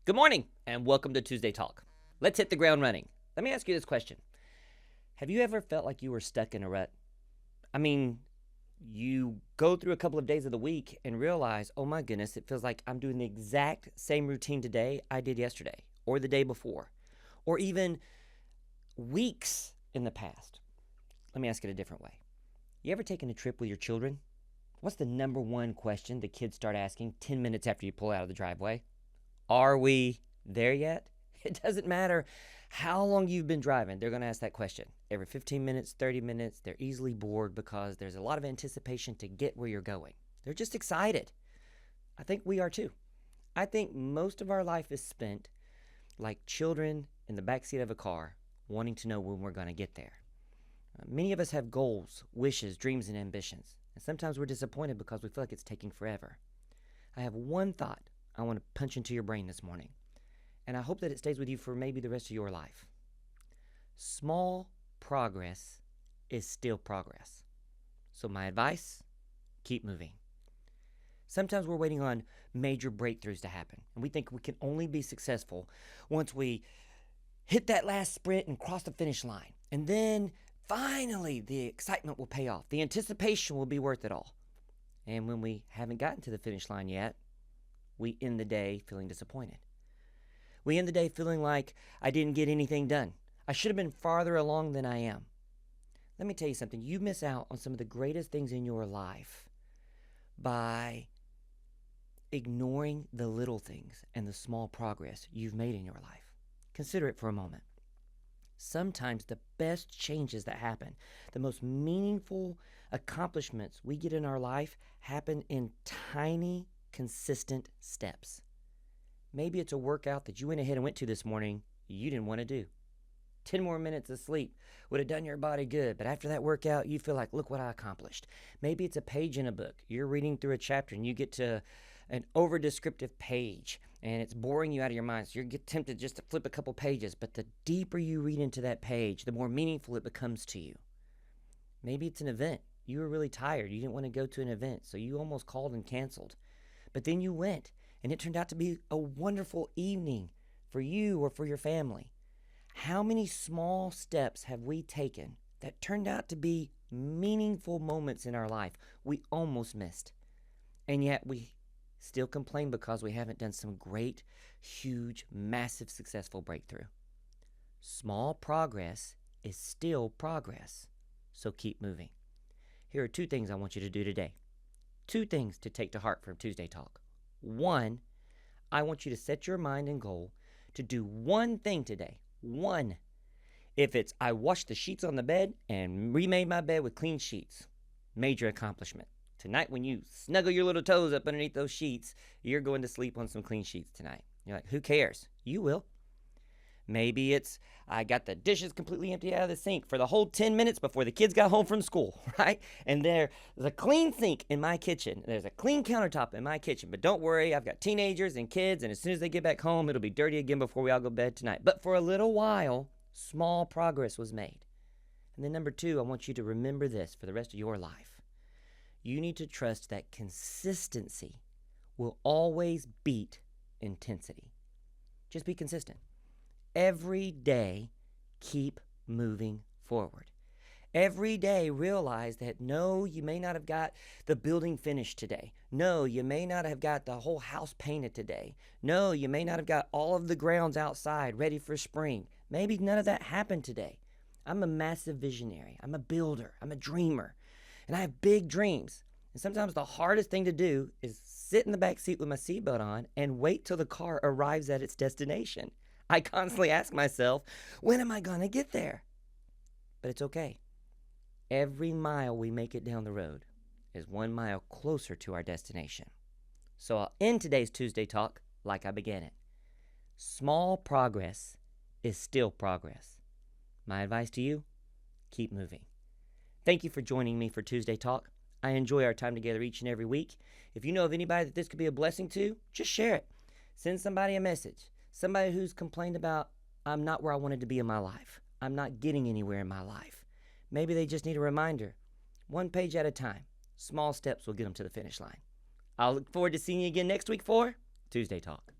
Good morning and welcome to Tuesday Talk. Let's hit the ground running. Let me ask you this question. Have you ever felt like you were stuck in a rut? I mean, you go through a couple of days of the week and realize, oh my goodness, it feels like I'm doing the exact same routine today I did yesterday or the day before or even weeks in the past. Let me ask it a different way. You ever taken a trip with your children? What's the number one question the kids start asking 10 minutes after you pull out of the driveway? Are we there yet? It doesn't matter how long you've been driving. They're going to ask that question. Every 15 minutes, 30 minutes, they're easily bored because there's a lot of anticipation to get where you're going. They're just excited. I think we are too. I think most of our life is spent like children in the backseat of a car wanting to know when we're going to get there. Many of us have goals, wishes, dreams, and ambitions. And sometimes we're disappointed because we feel like it's taking forever. I have one thought I want to punch into your brain this morning, and I hope that it stays with you for maybe the rest of your life. Small progress is still progress. So my advice, keep moving. Sometimes we're waiting on major breakthroughs to happen, and we think we can only be successful once we hit that last sprint and cross the finish line. And then finally the excitement will pay off. The anticipation will be worth it all. And when we haven't gotten to the finish line yet, we end the day feeling disappointed. We end the day feeling like I didn't get anything done. I should have been farther along than I am. Let me tell you something. You miss out on some of the greatest things in your life by ignoring the little things and the small progress you've made in your life. Consider it for a moment. Sometimes the best changes that happen, the most meaningful accomplishments we get in our life happen in tiny, consistent steps. Maybe it's a workout that you went ahead and went to this morning you didn't want to do. 10 more minutes of sleep would have done your body good, but after that workout, you feel like, look what I accomplished. Maybe it's a page in a book. You're reading through a chapter and you get to an over-descriptive page and it's boring you out of your mind, so you get tempted just to flip a couple pages, but the deeper you read into that page, the more meaningful it becomes to you. Maybe it's an event. You were really tired. You didn't want to go to an event, so you almost called and canceled. But then you went, and it turned out to be a wonderful evening for you or for your family. How many small steps have we taken that turned out to be meaningful moments in our life we almost missed? And yet we still complain because we haven't done some great, huge, massive, successful breakthrough. Small progress is still progress, so keep moving. Here are two things I want you to do today. Two things to take to heart from Tuesday Talk. One, I want you to set your mind and goal to do one thing today. One. If it's I washed the sheets on the bed and remade my bed with clean sheets, major accomplishment. Tonight when you snuggle your little toes up underneath those sheets, you're going to sleep on some clean sheets tonight. You're like, who cares? You will. Maybe it's I got the dishes completely empty out of the sink for the whole 10 minutes before the kids got home from school, right? And there's a clean sink in my kitchen. There's a clean countertop in my kitchen. But don't worry, I've got teenagers and kids, and as soon as they get back home, it'll be dirty again before we all go to bed tonight. But for a little while, small progress was made. And then number two, I want you to remember this for the rest of your life. You need to trust that consistency will always beat intensity. Just be consistent. Every day, keep moving forward. Every day, realize that no, you may not have got the building finished today. No, you may not have got the whole house painted today. No, you may not have got all of the grounds outside ready for spring. Maybe none of that happened today. I'm a massive visionary. I'm a builder. I'm a dreamer. And I have big dreams. And sometimes the hardest thing to do is sit in the back seat with my seatbelt on and wait till the car arrives at its destination. I constantly ask myself, when am I going to get there? But it's okay. Every mile we make it down the road is 1 mile closer to our destination. So I'll end today's Tuesday Talk like I began it. Small progress is still progress. My advice to you, keep moving. Thank you for joining me for Tuesday Talk. I enjoy our time together each and every week. If you know of anybody that this could be a blessing to, just share it. Send somebody a message. Somebody who's complained about, I'm not where I wanted to be in my life. I'm not getting anywhere in my life. Maybe they just need a reminder. 1 page at a time. Small steps will get them to the finish line. I'll look forward to seeing you again next week for Tuesday Talk.